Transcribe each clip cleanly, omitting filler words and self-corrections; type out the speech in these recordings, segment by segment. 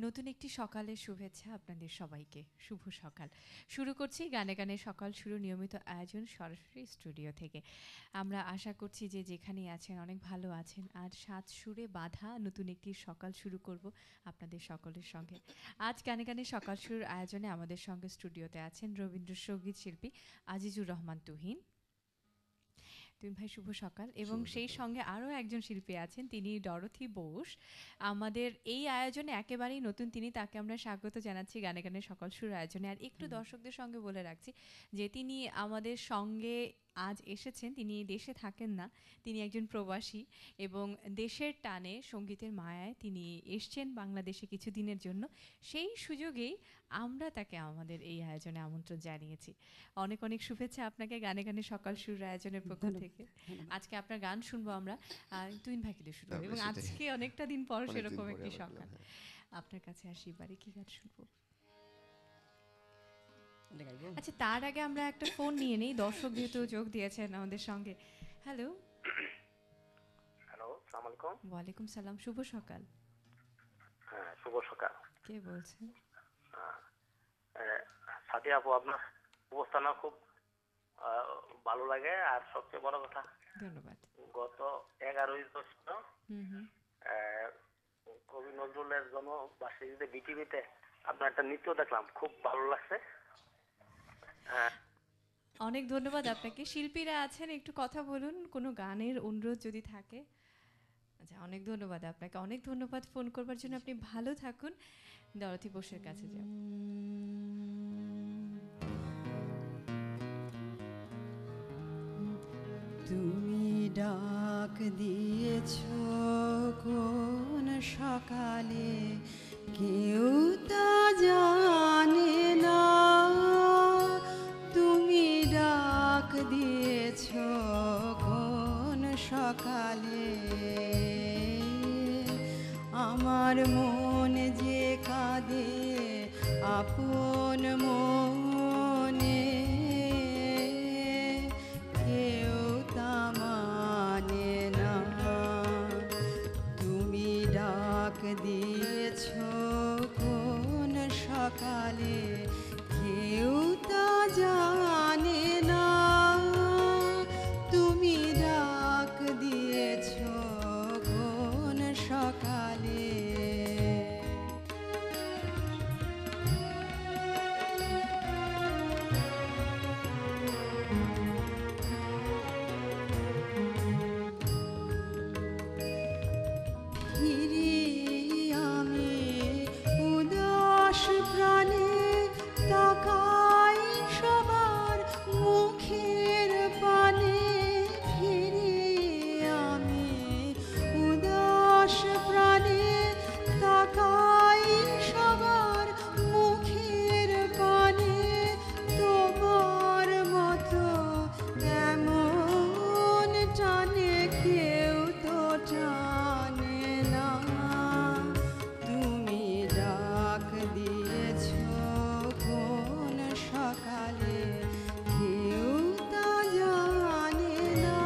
নতুন একটি সকালের শুভেচ্ছা আপনাদের সবাইকে। শুভ সকাল। শুরু করছি গানে গানে সকাল শুরু নিয়মিত আয়োজন সরাসরি স্টুডিও থেকে। আমরা আশা করছি যে যেখানেই আছেন অনেক ভালো আছেন। আর সাত সুরে বাঁধা নতুন একটি সকাল শুরু করব আপনাদের সকলের সঙ্গে। আজ গানে গানে সকাল শুরুর আয়োজনে আমাদের সঙ্গে স্টুডিওতে আছেন রবীন্দ্রসঙ্গীত শিল্পী আজিজুর রহমান তুহিন। তুহিন ভাই শুভ সকাল। এবং সেই সঙ্গে আরও একজন শিল্পী আছেন, তিনি ডরথি বোস। আমাদের এই আয়োজনে একেবারেই নতুন তিনি, তাকে আমরা স্বাগত জানাচ্ছি গানে গানে সকাল শুরুর আয়োজনে। আর একটু দর্শকদের সঙ্গে বলে রাখছি যে তিনি আমাদের সঙ্গে আজ এসেছেন, তিনি দেশে থাকেন না, তিনি একজন প্রবাসী এবং দেশের টানে সঙ্গীতের মায়ায় তিনি এসছেন বাংলাদেশে কিছুদিনের জন্য। সেই সুযোগেই আমরা তাকে আমাদের এই আয়োজনে আমন্ত্রণ জানিয়েছি। অনেক অনেক শুভেচ্ছা আপনাকে গানে গানে সকাল শুরুর আয়োজনের পক্ষ থেকে। আজকে আপনার গান শুনবো আমরা, তুহিন ভাইকে দিয়ে শুরু এবং আজকে অনেকটা দিন পর সেরকম একটি সকাল। আপনার কাছে আসি, এবারে কি গান শুনবো? আচ্ছা, তার আগে আমরা একটা ফোন নিয়ে নেই, দর্শক যেহেতু যোগ দিয়েছেন আমাদের সঙ্গে। হ্যালো। হ্যালো, আসসালামু আলাইকুম। ওয়ালাইকুম সালাম, শুভ সকাল। হ্যাঁ, শুভ সকাল। কে বলছেন? সাথী আপু, আপনার অবস্থানও খুব ভালো লাগে। আর সবচেয়ে বড় কথা, ধন্যবাদ। গত 11ই জ্যৈষ্ঠ কবি নজরুলের জন্মবার্ষিকীতে বিটিভিতে আপনার একটা নৃত্য দেখলাম, খুব ভালো লাগছে। অনেক ধন্যবাদ আপনাকে। শিল্পীরা আছেন, একটু কথা বলুন, কোনো গানের অনুরোধ যদি থাকে। আচ্ছা, অনেক ধন্যবাদ আপনাকে, অনেক ধন্যবাদ ফোন করবার জন্য। আপনি ভালো থাকুন। ডরথি বোসের কাছে যাব। তুমি ডাক দিয়েছ কোন সকালে, কেউ তা জানে না। তুমি ডাক দিয়েছ কোন সকালে, আমার মন যে কাঁদে আপন মনে, কেউ তা মানে না। তুমি ডাক দিয়েছ কোন সকালে, কেউ তা জানে না। তুমি ডাক দিয়েছ কোন সকালে। ফিরি আমি উদাস প্রাণে, তাকাই সবার মুখের পানে। ফিরি আমি উদাস প্রাণে, তাকাই সবার মুখের পানে। তোমার মতো এমন টানে কেউ তো টানে না। তুমি ডাক দিয়েছ কোন সকালে, কেউ তা জানে না।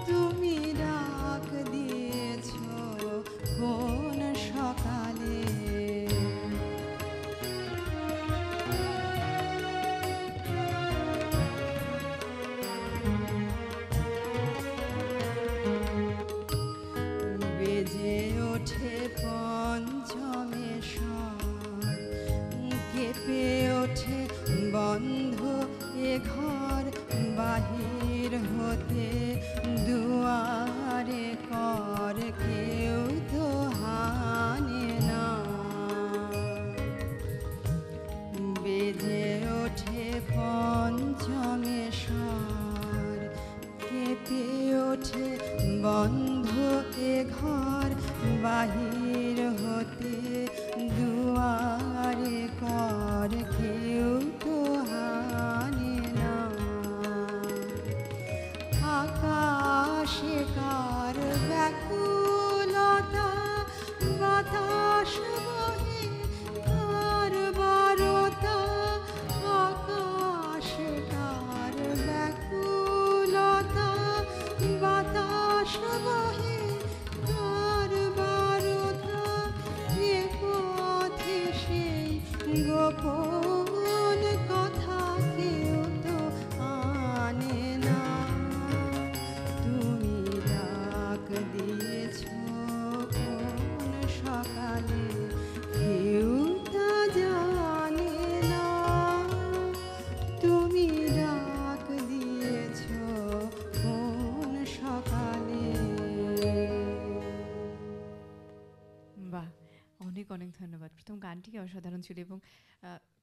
তুমি ডাক দিয়েছ কোন সকালে। বেজে ওঠে পঞ্চমে স্বর, কেঁপে ওঠে বন্ধ এ ঘর। বাহির হতে দুয়ারে কর, কেউ তো হানে না। বেজে ওঠে পঞ্চমে স্বর, কেঁপে ওঠে বন্ধ এ ঘর। বাহির হতে দুয়ারে কর, কেউ তো হানে না। আকাশে কার ব্যাকুলতা, বাতাস বহে কার বারতা। আকাশে কার ব্যাকুলতা, বাতাস বহে কার বারতা। দিয়েছো কোন সকালে কেউ তা জানে না তুমি ডাক দিয়েছো কোন সকালে বাহ, অনেক অনেক ধন্যবাদ। প্রথম গানটি অসাধারণ ছিল এবং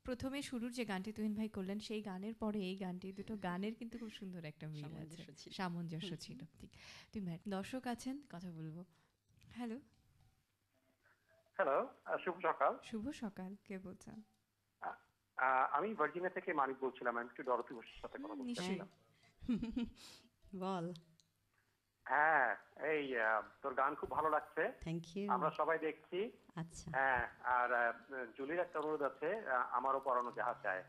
প্রথমে শুরুর যে গানটি তুহিন ভাই করলেন সেই গানের পরে এই গানটি, দুটো গানের কিন্তু খুব সুন্দর একটা মিল আছে, সামঞ্জস্য ছিল। সামঞ্জস্য ছিল। ঠিক, তুহিন ভাই, দর্শক আছেন, কথা বলবো। হ্যালো, হ্যালো, শুভ সকাল। শুভ সকাল, কে বলছেন? আমি ভার্জিনিয়া থেকে মানিক বলছিলাম। আমি একটু ডরথি ঘোষের সাথে কথা বলতে নিশ্চয়ই। চাইছিলাম। বল। হ্যাঁ, এই তোর গান খুব ভালো লাগছে, থ্যাংক ইউ। আমরা সবাই দেখছি। আচ্ছা হ্যাঁ, আর জুলির একটা অনুরোধ আছে, আমারও পড়ানো জাহাজ চায়।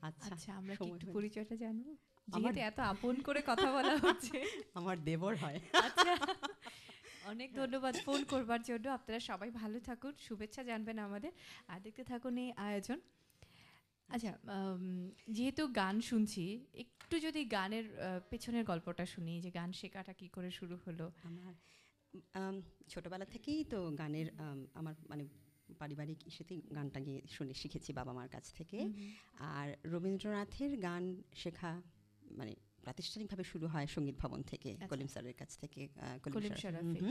আচ্ছা আচ্ছা, আমরা কি সময় একটু হয়েছে। পরিচয়টা জানবো, আমার- যেহেতু এত আপন করে কথা বলা হচ্ছে। আমার দেবর হয়। আচ্ছা, অনেক ধন্যবাদ ফোন করবার জন্য। আপনারা সবাই ভালো থাকুন, শুভেচ্ছা জানবেন আমাদের, আর দেখতে থাকুন এই আয়োজন। আচ্ছা, যেহেতু গান শুনছি, একটু যদি গানের পেছনের গল্পটা শুনি, যে গান শেখাটা কি করে শুরু হলো। আমার ছোটবেলা থেকেই তো গানের আমার মানে পারিবারিক ইস্যুতেই গানটা গিয়ে শুনে শিখেছি বাবা মার কাছ থেকে। আর রবীন্দ্রনাথের গান শেখা মানে প্রাতিষ্ঠানিকভাবে শুরু হয় সঙ্গীত ভবন থেকে, আচ্ছা। কলিম স্যারের কাছ থেকে। কলিম শরাফে।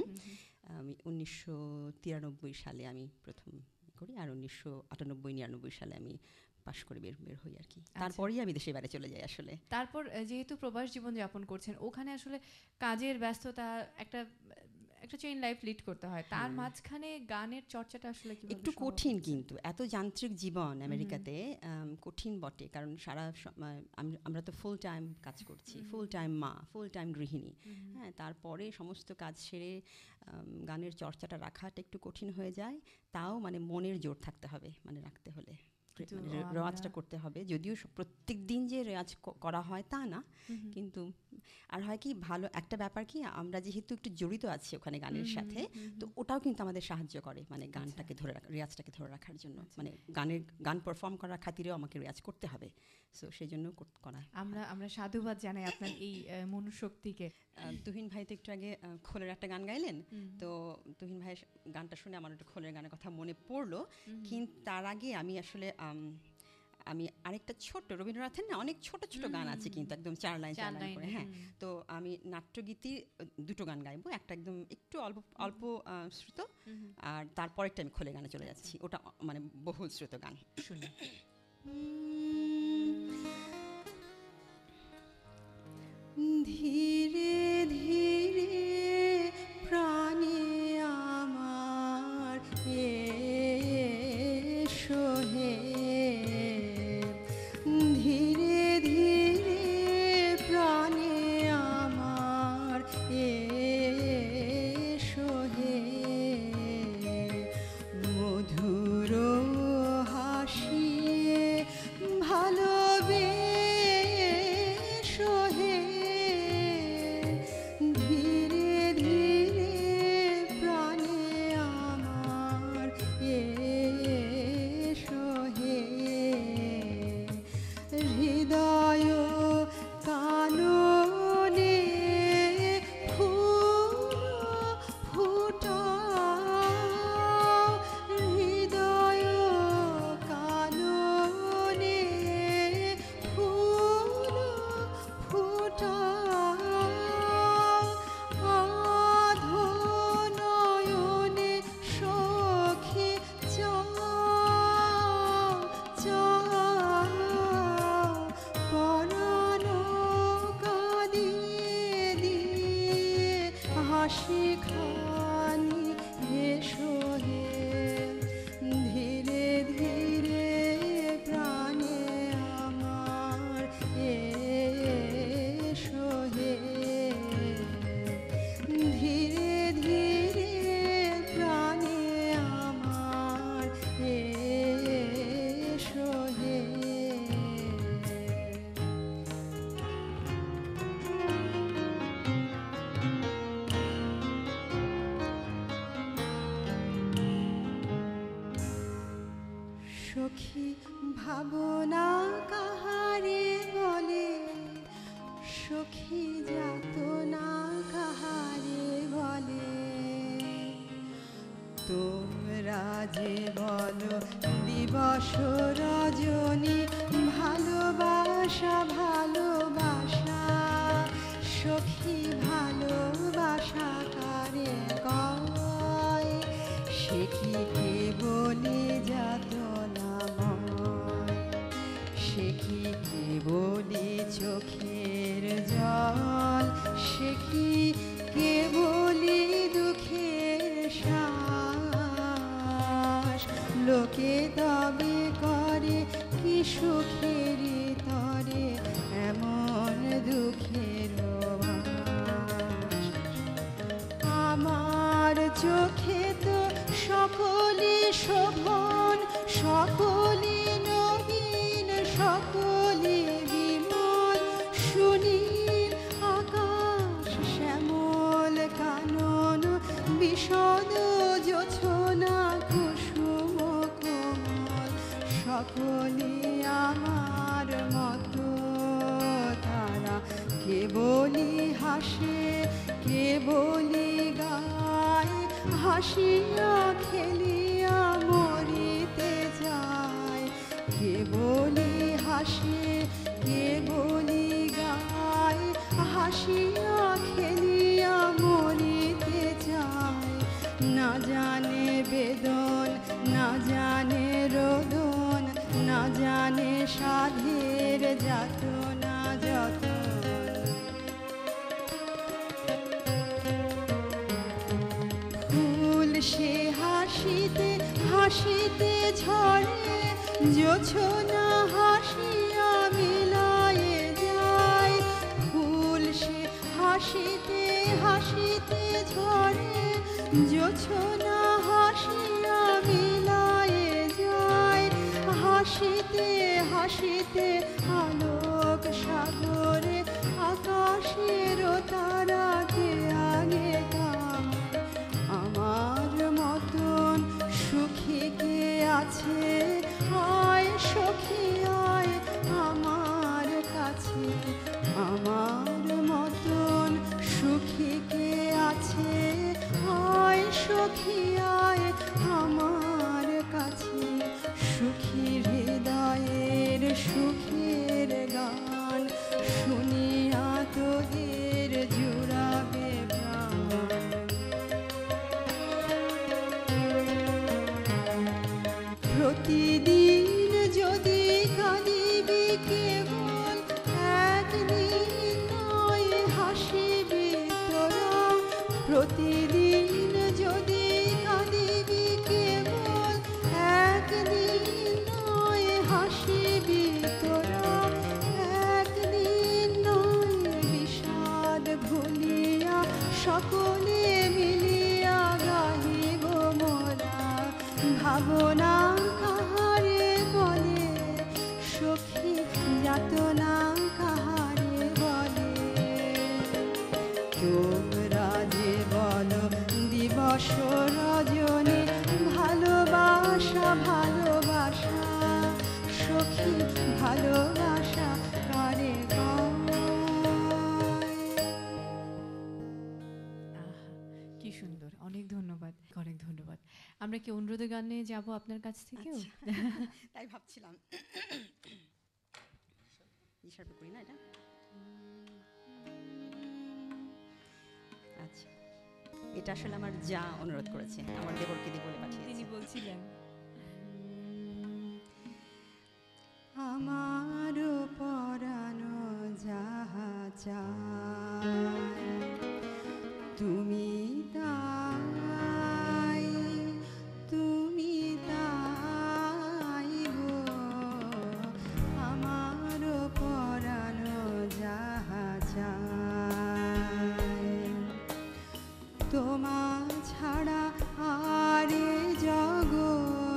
আমি 1993 সালে আমি প্রথম করি, আর 1998-99 সালে আমি পাশ করে বের হই আর কি। তারপরেই আমি দেশের বাইরে চলে যাই আসলে। তারপর যেহেতু প্রবাস জীবন যাপন করছেন, ওখানে আসলে কাজের ব্যস্ততা, একটা চেইন লাইফ লিড করতে হয়, তার মাঝখানে গানের চর্চাটা আসলে কিভাবে একটু সম্ভব কঠিন, হচ্ছে? কিন্তু এত যান্ত্রিক জীবন আমেরিকাতে কঠিন বটে, কারণ আমরা তো ফুল টাইম কাজ করছি, ফুল টাইম মা, ফুল টাইম গৃহিণী। হ্যাঁ, তারপরে সমস্ত কাজ সেরে গানের চর্চাটা রাখাটা একটু কঠিন হয়ে যায়। তাও মানে মনের জোর থাকতে হবে, মানে রাখতে হলে কিন্তু রেওয়াজটা করতে হবে। যদিও প্রত্যেক দিন যে রেওয়াজ করা হয় তা না, কিন্তু আর হয় কি, ভালো একটা ব্যাপার কি, আমরা যেহেতু একটু জড়িত আছি ওখানে গানের সাথে, তো ওটাও কিন্তু আমাদের সাহায্য করে, মানে গানটাকে ধরে রেওয়াজটাকে ধরে রাখার জন্য। মানে গান পারফর্ম করার খাতিরেও আমাকে রেওয়াজ করতে হবে, সো সেই জন্য করা। আমরা সাধুবাদ জানাই আপনার এই মনোশক্তিকে। তুহিন ভাই তো একটু আগে খোলের একটা গান গাইলেন, তো তুহিন ভাইয়ের গানটা শুনে আমার একটু খোলের গানের কথা মনে পড়লো। কিন্তু তার আগে আমি আসলে আমি আরেকটা ছোট রবীন্দ্রনাথের না অনেক ছোট ছোট গান আছে, কিন্তু একদম 4 লাইন করে। হ্যাঁ, তো আমি নাট্যগীতি দুটো গান গাইবো, একটা একদম একটু অল্প শ্রুত, আর তারপরেরটা আমি খোলে গানে চলে যাচ্ছি, ওটা মানে বহুল শ্রুত গান। শুনি। ধীরে ধীরে প্রাণে আমার এসো হে ধীরে ধীরে প্রাণে আমার এসো হে মধুর হাসিয়ে ভালোবেসো হে ধীরে ধীরে প্রাণে আমার এসো হে হৃদয় কাননে ফুল ফুটাও হৃদয় কাননে ফুল ফুটাও আধো নয়নে সখী চাও চাও পরানো কাঁদিয়ে দিয়ে হাসি খানি এসো হে ধীরে ধীরে প্রাণে আমার এসো হে ধীরে ধীরে প্রাণে আমার এসো হে সখী ভাবনা কাহারে বলে সখী যাতনা কাহারে বলে তোমরা যে বলো দিবস রজনী ভালোবাসা ভালোবাসা সখী ভালোবাসা কারে কয় সে কি কেবলি যাতনাময় সে কি কেবলি চোখের জল সে কি কেবলি দুঃখের শ্বাস লোকে তবে করে কি সুখেরই তরে এমন দুঃখের বাস। আমার চোখে তো সকলে শোভন সকলে নবীন সকলে বিমল সুনীল আকাশ শ্যামল কানন বিশদ জোছনা কুসুম কোমল সকলে আমার মতো তারা কেবলি হাসে কেবলি গায় হাসিয়া খেলিয়া মরিতে যায় কেবলি হাসে কেবলি গায় হাসিয়া খেলিয়া মরিতে যায় না জানে বেদন না জানে রোদন না জানে সাধের যাতনা যতন ফুল সে হাসিতে হাসিতে ঝরে জোছনা হাসিয়া মিলায়ে যায় ফুল সে হাসিতে হাসিতে ঝরে জোছনা হাসিয়া মিলায়ে যায় হাসিতে হাসিতে আলোক সাগরে আকাশের তারাকে আগে কাম আমার মতন সুখী কে আছে আয় সখী আয় আমার কাছে আমার মতন সুখী কে আছে আয় সখী আয় আমার কাছে সুখী হৃদয়ের সুখের গান শুনিয়া তোদের জুড়াবে প্রাণ প্রতিদিন যদি কাঁদিবি কেবল একদিন নয় হাসিবি তোরা প্রতিদিন যদি কাঁদিবি কেবল একদিন নয় হাসিবি তোরা একদিন নয় বিষাদ ভুলিয়া সকলে মিলিয়া গাহিব মোরা ভাবনা কাহারে বলে সখী যাতনা কাহারে বলে তোমরা যে বলো দিবস রজনী ভালোবাসা ভালোবাসা সখী ভালোবাসা কারে কয় আহা, কি সুন্দর, অনেক ধন্যবাদ, অনেক ধন্যবাদ। আমরা কি অনুরোধ গানে যাব আপনার কাছ থেকেও? তাই ভাবছিলাম নিশার্প করি না এটা আচ্ছা এটা আসলে আমার যা অনুরোধ করেছে আমার দেবরকে দিয়ে বলে পাঠিয়েছে তিনি বলছিলেন আমার পরানো যাহা চায় তুমি তাই তুমি তাই গো আমার পরানো যাহা চায় তোমা ছাড়া আর এ জগৎ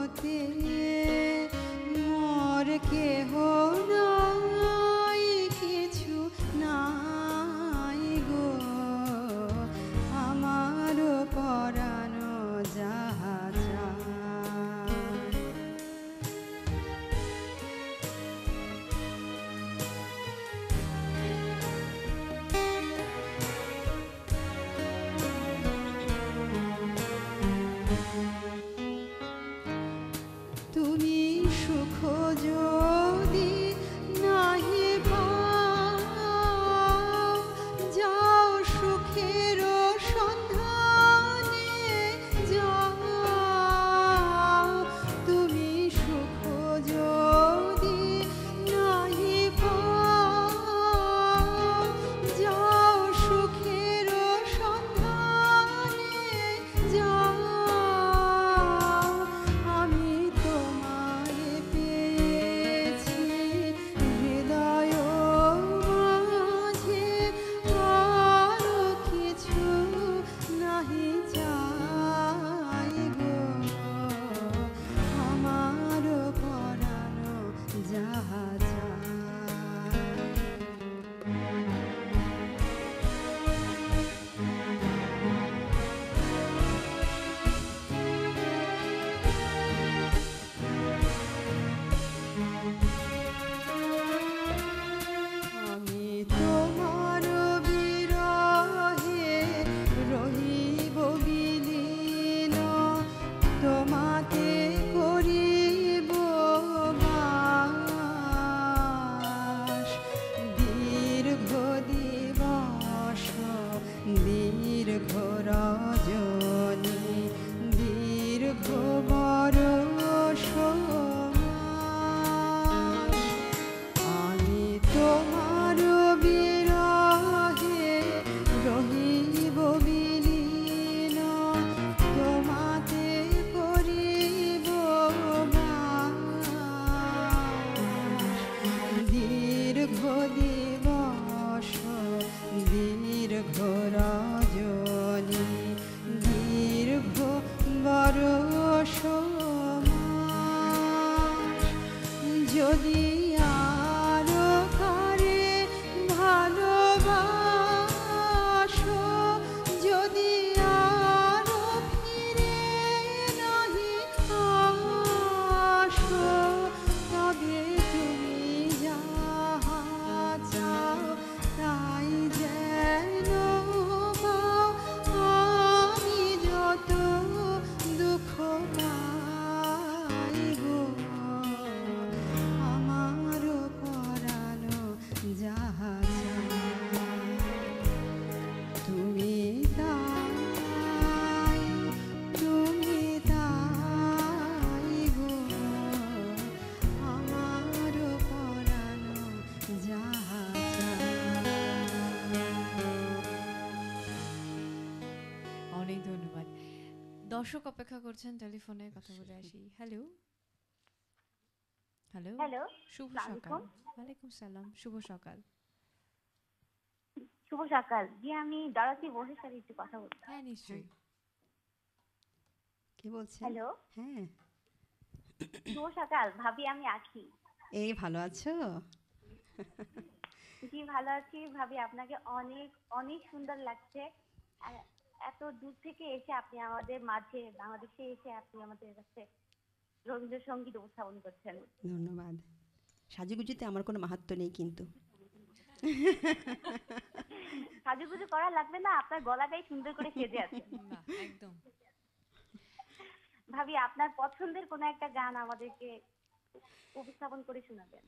ধন্যবাদ। দর্শক অপেক্ষা করছেন টেলিফোনে, কথা বলে আসি। হ্যালো হ্যালো হ্যালো, শুভ আসসালামু সকাল। আলাইকুম। ওয়ালাইকুম সালাম, শুভ সকাল। শুভ সকাল। জি, আমি ডরথি বোসের সাথে একটু কথা বলছি। হ্যাঁ নিশ্চয়ই। কে বলছেন? হ্যালো, হ্যাঁ, শুভ সকাল। ভাবি, আমি আখি। এই ভালো আছো? জি, ভালো আছি। ভাবি, আপনাকে অনেক অনেক সুন্দর লাগছে। আর এত দূর থেকে এসে আপনি আমাদের মাঝে, বাংলাদেশে এসে আপনি আমাদের কাছে রবীন্দ্রসঙ্গীত উপস্থাপন করছেন। ধন্যবাদ। সাজুগুজুতে আমার কোনো মাহাত্ম্য নেই কিন্তু। সাজুগুজু করা লাগবে না, আপনার গলাটাই সুন্দর করে সেজে আছে। বাহ, একদম। ভাবি, আপনার পছন্দের কোনো একটা গান আমাদেরকে উপস্থাপন করে শোনাবেন।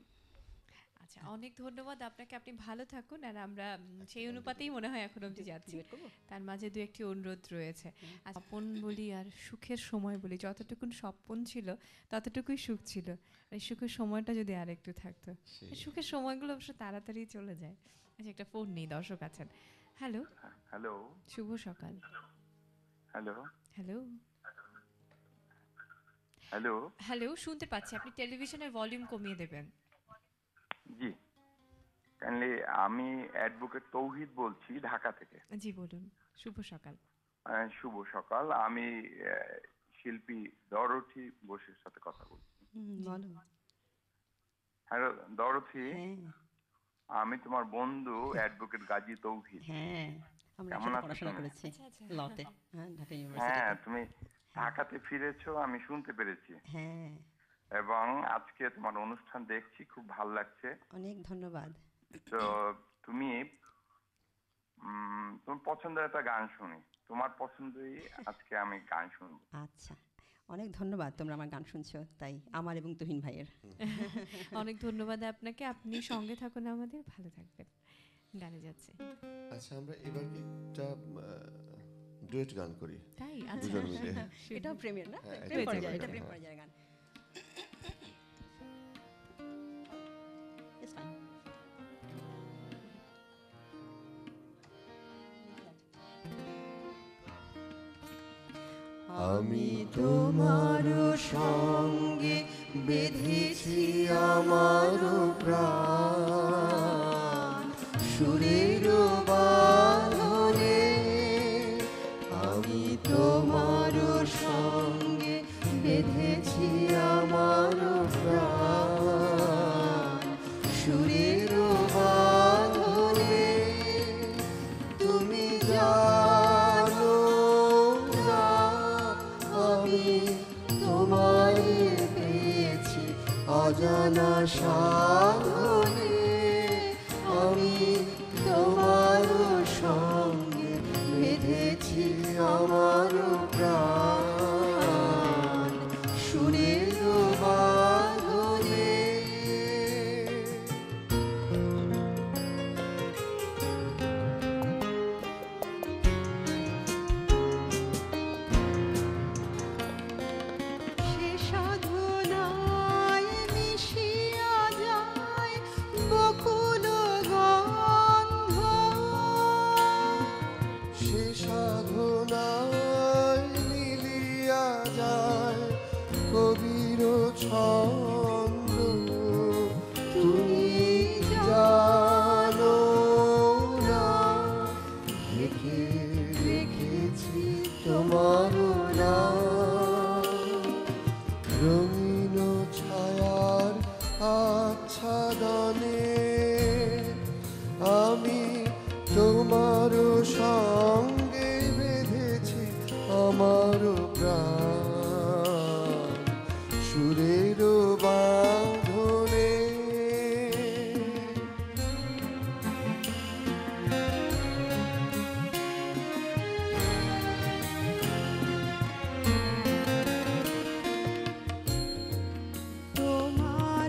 আচ্ছা, অনেক ধন্যবাদ আপনাকে। আপনি ভালো থাকুন। আর আমরা সেই অনুপাতেই মনে হয় এখন অবধি যাচ্ছি। তার মাঝে দু একটি অনুরোধ রয়েছে। আচ্ছা, স্বপন বলি আর সুখের সময় বলি, যতটুকুন স্বপন ছিল ততটুকুই সুখ ছিল। এই সুখের সময়টা যদি আর একটু থাকতো। এই সুখের সময়গুলো অবশ্য তাড়াতাড়ি চলে যায়। আচ্ছা, একটা ফোন নেই, দর্শক আছেন। হ্যালো হ্যালো শুভ সকাল। হ্যালো হ্যালো হ্যালো হ্যালো শুনতে পাচ্ছি, আপনি টেলিভিশনের ভলিউম কমিয়ে দেবেন। জি কাইন্ডলি আমি অ্যাডভোকেট তৌহিদ বলছি ঢাকা থেকে। জি বলুন, শুভ সকাল। শুভ সকাল। আমি শিল্পী ডরথি বোসের সাথে কথা বলছি। বলো। হ্যালো ডরথি, হ্যাঁ আমি তোমার বন্ধু অ্যাডভোকেট গাজী তৌহিদ। হ্যাঁ, আমরা কেমন একসাথে আছো পড়াশোনা তুমি? করেছি আচ্ছা, আচ্ছা। লতে, হ্যাঁ, ঢাকা হ্যাঁ, ইউনিভার্সিটিতে। তুমি ঢাকাতে ফিরেছো আমি শুনতে পেরেছি, হ্যাঁ, এবং আজকে তোমার অনুষ্ঠান দেখছি, খুব ভালো লাগছে। অনেক ধন্যবাদ। তো তুমি তোমার পছন্দের একটা গান শুনি, তোমার পছন্দই আজকে আমি গান শুনবো। আচ্ছা, অনেক ধন্যবাদ, তোমরা আমার গান শুনছো, তাই আমার এবং তুহিন ভাইয়ের। অনেক ধন্যবাদ আপনাকে। আপনি সঙ্গে থাকুন আমাদের, ভালো থাকবেন। গানে যাচ্ছে। আচ্ছা, আমরা এবার একটা ডুয়েট গান করি তাই? আচ্ছা। দুজন মিলে। এটাও প্রেমের না? হ্যাঁ, প্রেম এটা পর্যায়ে, এটা প্রেম প্রেম পর্যায়ের গান। It's fine. আমি তোমার সঙ্গে বেঁধেছি আমার প্রাণ সুরের বাঁধনে। আমি তোমার সঙ্গে বেঁধেছি আমার প্রাণ সুরের বাঁধনে। তুমি জানো না আমি তোমায় পেয়েছি অজানা সাধনে। আমি তোমার সঙ্গে বেঁধেছি আমার প্রাণ সুরের বাঁধনে। সে সাধনায় মিশিয়া যায় বকুল গন্ধ। সে সাধনায় মিলিয়া যায় কবির ছন্দ। তুমি জানো না লিখে রেখেছি তোমার নাম রঙিন ছায়ার আচ্ছাদনে। আমি তোমার সঙ্গে বেঁধেছি আমার প্রাণ সুরের বাঁধনে। তোমার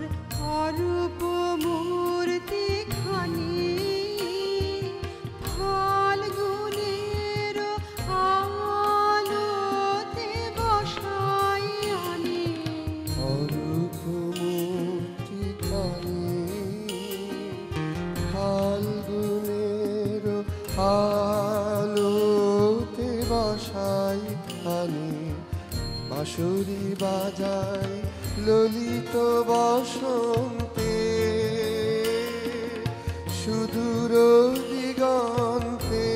অরূপ মূর্তি খানি ফাল্গুনের আলোতে বসে আনি বাঁশুরি বাজায় ললিত বসন্তে সুদূর দিগন্তে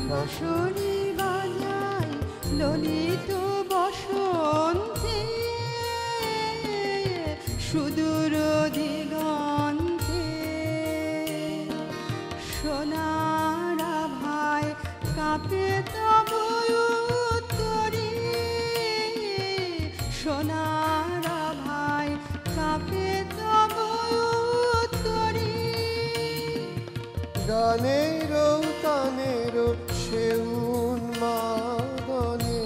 বাঁশরি বাজায় ললিত বসন্তে সুদূর দিগন্তে সোনার আভায় কাঁপে তব উত্তরে সোনার আভায় কাঁপে তব উত্তরে গানেরও তানেরও সে উন্মাদনে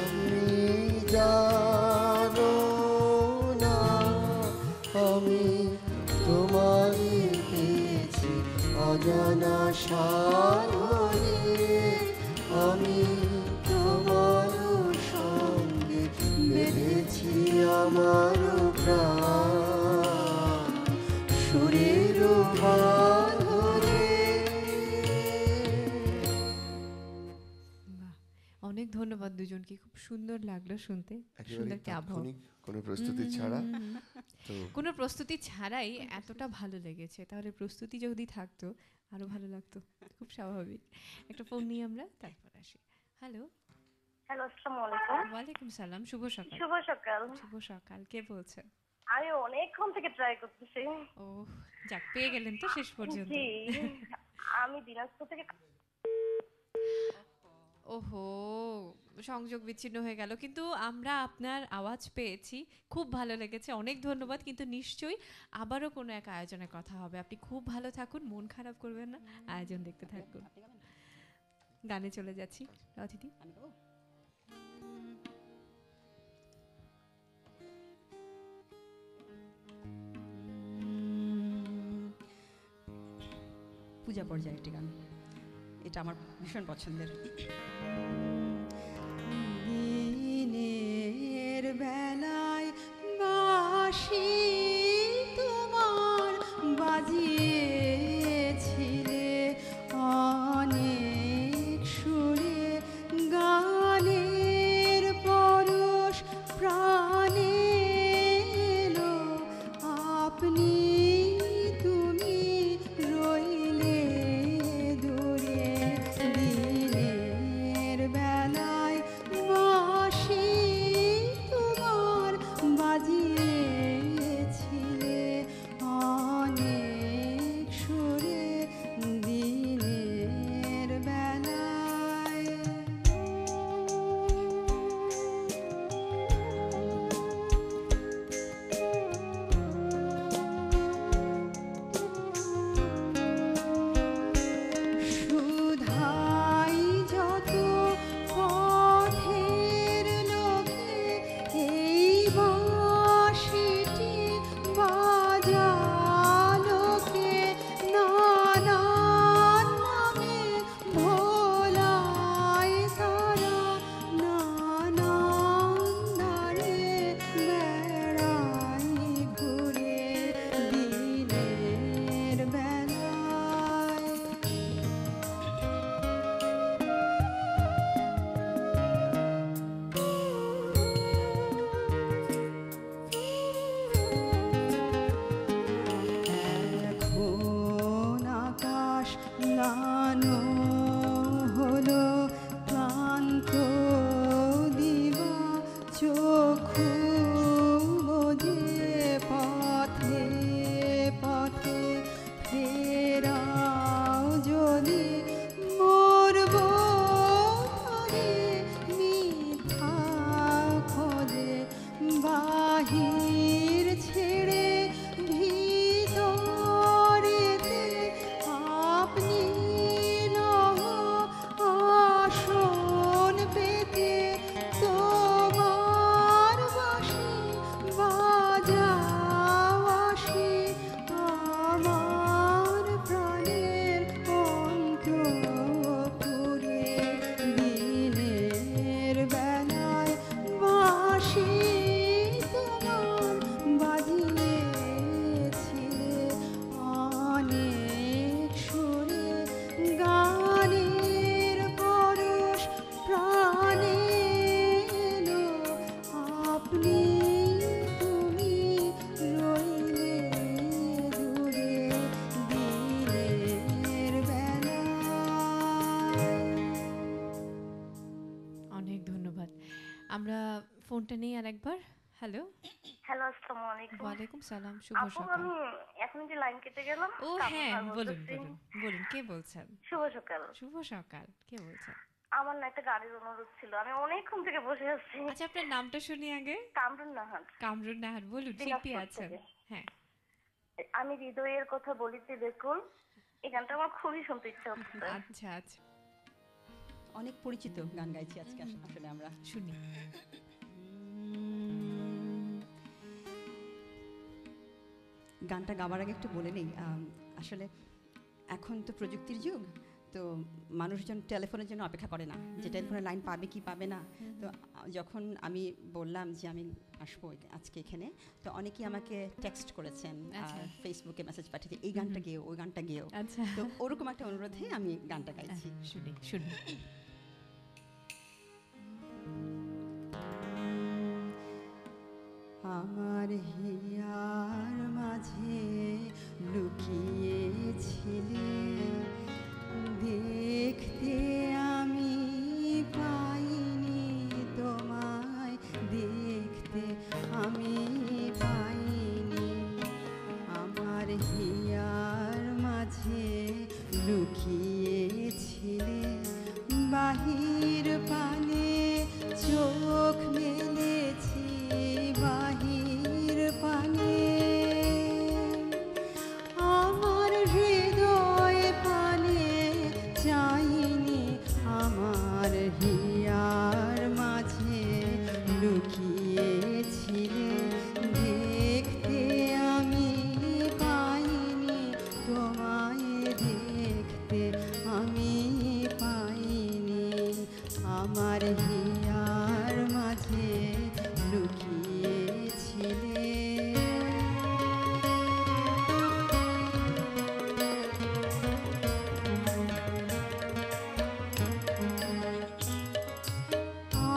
আমি জানো না আমি তোমারই পেয়েছি অজানা সাধনে আমি তোমার সঙ্গে বেঁধেছি আমার প্রাণ সুরের বাঁধনে। বাহ, অনেক ধন্যবাদ দুজনকে, খুব সুন্দর লাগলো শুনতে, একেবারে সুন্দর একটা আবহাওয়া। তাৎক্ষণিক কোনো প্রস্তুতি ছাড়া তো কোনো প্রস্তুতি ছাড়াই এতটা ভালো লেগেছে, তাহলে প্রস্তুতি যদি থাকতো আরো ভালো লাগতো, খুব স্বাভাবিক। একটা ফোন নিয়ে আমরা তারপর আসি। হ্যালো, হ্যালো, আসসালামু আলাইকুম। ওয়ালাইকুম সালাম, শুভ সকাল। শুভ সকাল। শুভ সকাল, কে বলছেন? আমি অনেকক্ষণ থেকে ট্রাই করতেছি। ও যাক, পেয়ে গেলেন তো শেষ পর্যন্ত। জি, আমি দিনাজপুর থেকে। ওহো, সংযোগ বিচ্ছিন্ন হয়ে গেল, কিন্তু আমরা আপনার আওয়াজ পেয়েছি, খুব ভালো লেগেছে, অনেক ধন্যবাদ। কিন্তু নিশ্চয়ই আবারও কোনো এক আয়োজনে কথা হবে। আপনি খুব ভালো থাকুন, মন খারাপ করবেন না, আয়োজন দেখতে থাকুন। গানে চলে যাচ্ছি, অতিথি। পূজা পর্যায়ে একটি গান, এটা আমার ভীষণ পছন্দের। দিনের বেলায় বাঁশি তোমার বাজিয়েছিলে অনেক সুরে, গানের পরশ প্রাণে এলো, আপনি তুমি রইলে দূরে। দিনের আমরা ফোনটা নেই আরেকবার। হ্যালো, হ্যালো, আসসালামু আলাইকুম। ওয়ালাইকুম সালাম, শুভ আপু, সকাল। আমি এখন যে লাইন কেটে গেলাম, ও হ্যাঁ, বলুন বলুন বলুন, কে বলছেন? শুভ সকাল। শুভ সকাল, কে বলছেন? আমার না একটা গাড়ির অনুরোধ ছিল, আমি অনেকক্ষণ থেকে বসে আছি। আচ্ছা, আপনার নামটা শুনি আগে। কামরুন নাহার, কামরুন নাহার, বলুন শিল্পী দিনাজপুর আছেন। থেকে। হ্যাঁ, আমি হৃদয়ের কথা বলিতে দেখুন, এই গানটা আমার খুবই শুনতে ইচ্ছা হচ্ছে। আচ্ছা আচ্ছা, অনেক পরিচিত গান গাইছি আজকে আসলে আমরা। শুনি। গানটা গাবার আগে একটু বলে নেই, আসলে এখন তো প্রযুক্তির যুগ, তো মানুষজন টেলিফোনের জন্য অপেক্ষা করে না যে টেলিফোনের লাইন পাবে কি পাবে না। তো যখন আমি বললাম যে আমি আসবো আজকে এখানে, তো অনেকেই আমাকে টেক্সট করেছেন আচ্ছা। আর ফেসবুকে মেসেজ পাঠিয়ে এই গানটা গেও ওই গানটা গেও। আচ্ছা, তো ওরকম একটা অনুরোধে আমি গানটা গাইছি। শুনি শুনি। আমার হিয়ার মাঝে লুকিয়েছিলে, দেখতে আমি পাইনি তোমায়, দেখতে আমি পাইনি। আমার হিয়ার মাঝে লুকিয়েছিলে, বাহির পানে চোখ মেলেছি, বাহির পানে আমার হৃদয় পানে চাইনি, আমার হিয়ার মাঝে লুকিয়েছিলে, দেখতে আমি পাইনি তোমায়, দেখতে আমি পাইনি। আমার হিয়ার মাঝে লুকিয়েছিলে।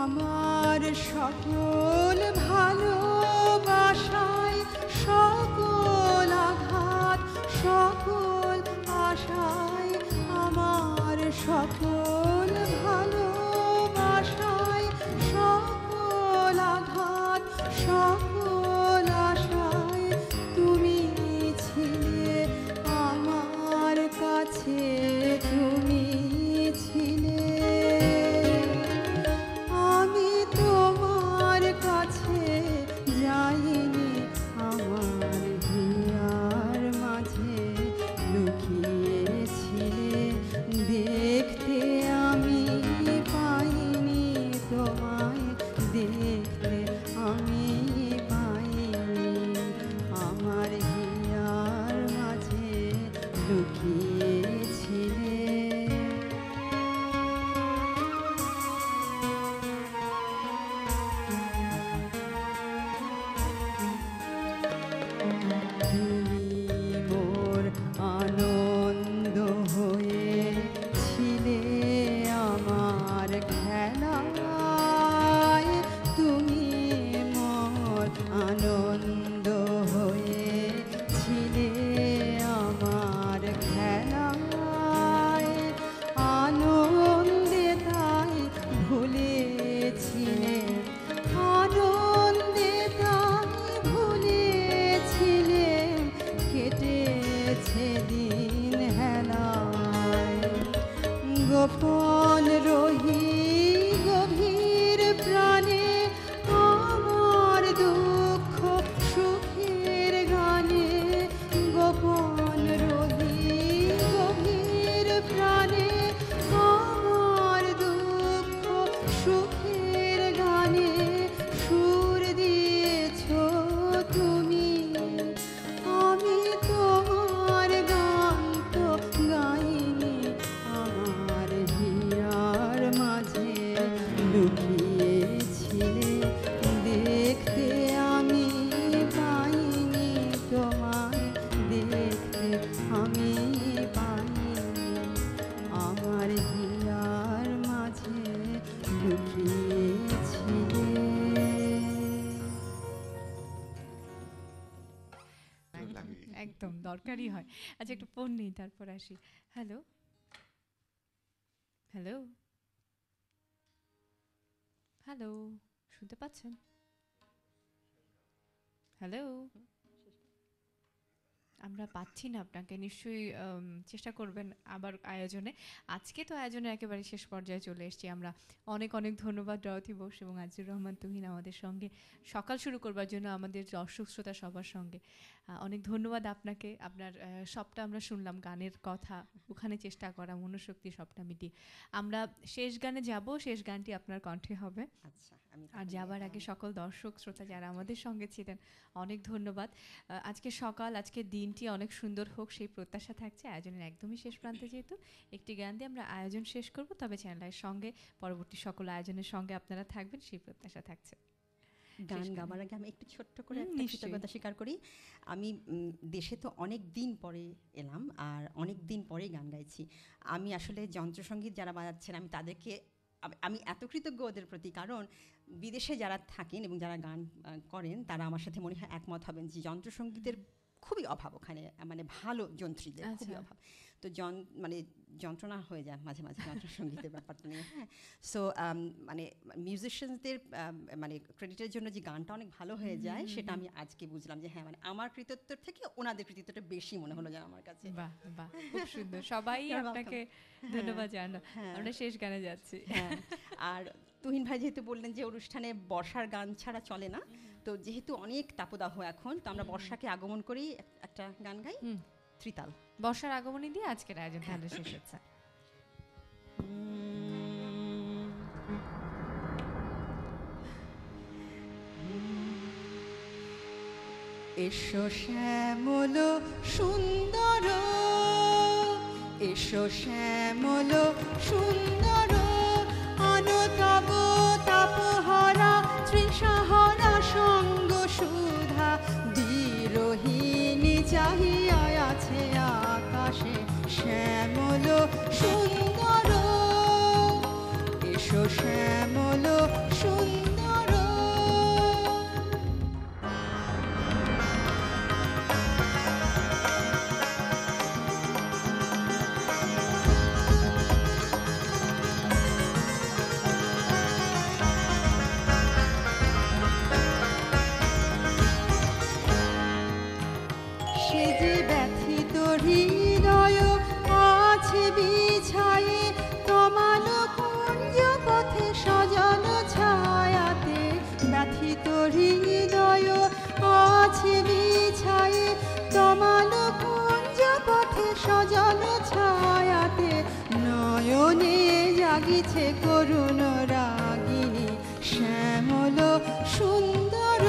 আমার সকল ভালোবাসায়, সকল আঘাত, সকল আশায়, আমার সকল ভালোবাসায়, সকল আঘাত, সকল আশায় তুমি ছিলে আমার কাছে, তুমি ছিলে। আমি তোমার কাছে যাইনি, আমার হিয়ার মাঝে লুকিয়েছিলে, দেখতে আমি পাইনি তোমায়, দেখতে আমি পাইনি। আমার হিয়ার মাঝে লুকিয়েছিলে। তুমি মোর আনন্দ হয়ে ছিলে, আমার খেলায় তুমি মোর আনন্দ হয়ে ছিলে, আমার খেলায় আনন্দে তাই ভুলেছিলে, আনন্দে তাই ভুলেছিলে, কেটেছে দিন হেলায়। গোপন রহি গভীর প্রাণে, আমার দুঃখ সুখের গানে, গোপন রহি গভীর প্রাণে, আমার দুঃখ সুখের গানে সুর দিয়েছ তুমি। আমি তোমার গান তো গাইনি, আমার হিয়ার মাঝে লুকিয়েছিলে, দেখতে আমি পাইনি তোমায়, দেখতে আমি পাইনি। আমার হিয়ার মাঝে লুকিয়েছিলে। একদম দরকারই হয়। আচ্ছা, একটু ফোন নেই, তারপর আসি। হ্যালো হ্যালো হ্যালো, শুনতে পাচ্ছেন? হ্যালো, আমরা পাচ্ছি না আপনাকে। নিশ্চয়ই চেষ্টা করবেন আবার আয়োজনে। আজকে তো আয়োজনের একেবারে শেষ পর্যায়ে চলে এসেছি আমরা। অনেক অনেক ধন্যবাদ ডরথি বোস এবং আজিজুর রহমান তুহিন আমাদের সঙ্গে সকাল শুরু করবার জন্য আমাদের দর্শক শ্রোতা সবার সঙ্গে। অনেক ধন্যবাদ আপনাকে। আপনার সবটা আমরা শুনলাম, গানের কথা, ওখানে চেষ্টা করা, মনোশক্তি সবটা মিটিয়ে। আমরা শেষ গানে যাব, শেষ গানটি আপনার কণ্ঠে হবে। আচ্ছা, আমি আর যাবার আগে সকল দর্শক শ্রোতা যারা আমাদের সঙ্গে ছিলেন অনেক ধন্যবাদ। আজকে সকাল, আজকের দিনটি অনেক সুন্দর হোক সেই প্রত্যাশা থাকছে। আয়োজনের একদমই শেষ প্রান্তে যেহেতু একটি গান দিয়ে আমরা আয়োজন শেষ করব, তবে চ্যানেলের সঙ্গে পরবর্তী সকল আয়োজনের সঙ্গে আপনারা থাকবেন সেই প্রত্যাশা থাকছে। গান গাবার আগে আমি একটু ছোট্ট করে একটা নিশ্চয়ই। কৃতজ্ঞতা স্বীকার করি। আমি দেশে তো অনেক দিন পরে এলাম, আর অনেক দিন পরেই গান গাইছি। আমি আসলে যন্ত্রসঙ্গীত যারা বাজাচ্ছেন আমি তাদেরকে আমি এত কৃতজ্ঞ ওদের প্রতি, কারণ বিদেশে যারা থাকেন এবং যারা গান করেন তারা আমার সাথে মনে হয় একমত হবেন যে যন্ত্রসঙ্গীতের খুবই অভাব ওখানে, মানে ভালো যন্ত্রীদের খুবই অভাব। তো মানে যন্ত্রণা হয়ে যায় মাঝে মাঝে যন্ত্রসঙ্গীতের ব্যাপারটা নিয়ে। হ্যাঁ, সো মানে মিউজিশিয়ানসদের মানে ক্রেডিটের জন্য যে গানটা অনেক ভালো হয়ে যায় সেটা আমি আজকে বুঝলাম যে হ্যাঁ, মানে আমার কৃতিত্বের থেকে ওনাদের কৃতিত্বটা বেশি মনে হলো যেন আমার কাছে। বাহ বাহ, খুব সুন্দর। সবাই আপনাকে ধন্যবাদ জানানো। আমরা শেষ গানে যাচ্ছি। হ্যাঁ, আর তুহিন ভাই যেহেতু বললেন যে অনুষ্ঠানে বর্ষার গান ছাড়া চলে না, তো যেহেতু অনেক তাপদাহ এখন, তো আমরা বর্ষাকে আগমন করেই একটা গান গাই, ত্রিতাল। বর্ষার আগমনী দিয়ে আজকের আয়োজন তাহলে শেষ হচ্ছে। এসো শ্যামল সুন্দর, এসো শ্যামল সুন্দর, অনতব তাপহরা তৃষাহরা সঙ্গ সুধা, বিরোহিণী চাহিয়া আছে আকাশে শ্যামল সুন্দর, এসো শ্যামল সুন্দর। সে যে ব্যথিত হৃদয় আছে বিছায়ে তমাল কুঞ্জ পথে সজন ছায়াতে, ব্যথিত হৃদয় আছে বিছায়ে তমাল কুঞ্জ পথে সজন ছায়াতে, নয়নে জাগিছে করুণ রাগিনী শ্যামল সুন্দর,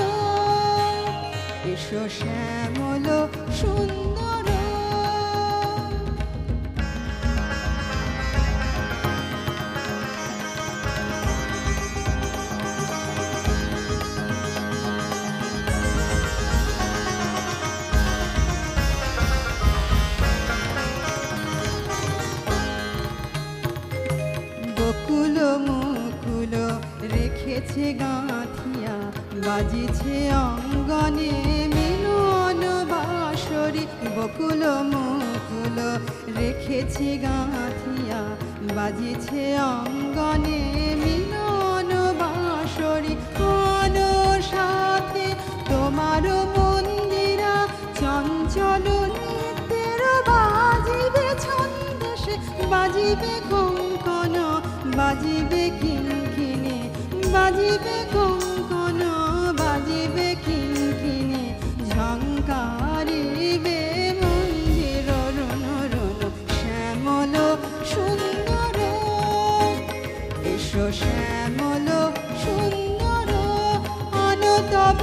এসো শ্যামল সুন্দর। বকুল মুকুল রেখেছে গাঁথিয়া, বাজিছে অঙ্গনে মিলন বাঁশরি, বকুল মুকুল রেখেছে গাঁথিয়া, বাজিছে অঙ্গনে মিলন বাঁশরি, কোন সাথে তোমার মন্দিরা চঞ্চল নৃত্যের বাজিবে ছন্দেশে, বাজিবে কঙ্কন, বাজিবে কিঙ্কিণী, বাজিবে কঙ্কন, বাজিবে কিঙ্কিণী, ঝঙ্কারিবে মন্দির রণ রণ শ্যামল সুন্দর, এসো শ্যামল সুন্দর, অনতব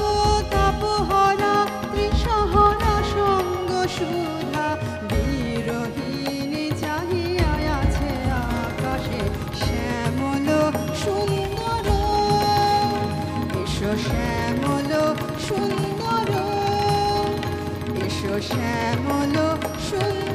তাপহরা তৃষাহরা সঙ্গ সুধা, বিরোহিণী চাহিয়া আছে আকাশে শ্যামল সুন্দর, এসো শ্যামল সুন্দর, এসো শ্যামল সুন্দর।